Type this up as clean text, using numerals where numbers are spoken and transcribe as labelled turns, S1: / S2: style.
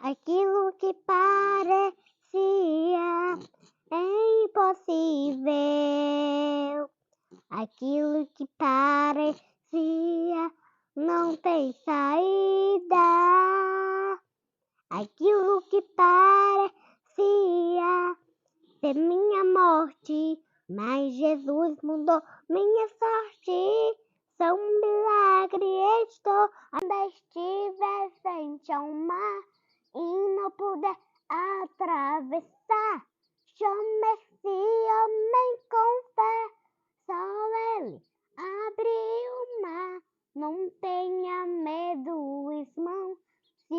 S1: Aquilo que parecia impossível, aquilo que parecia não tem saída, aquilo que parecia ser minha morte, mas Jesus mudou minha sorte. Sou um milagre, estou onde estiver frente ao mar e não puder atravessar. Chame esse homem com fé, só ele abriu o mar. Não tenha medo, irmão, se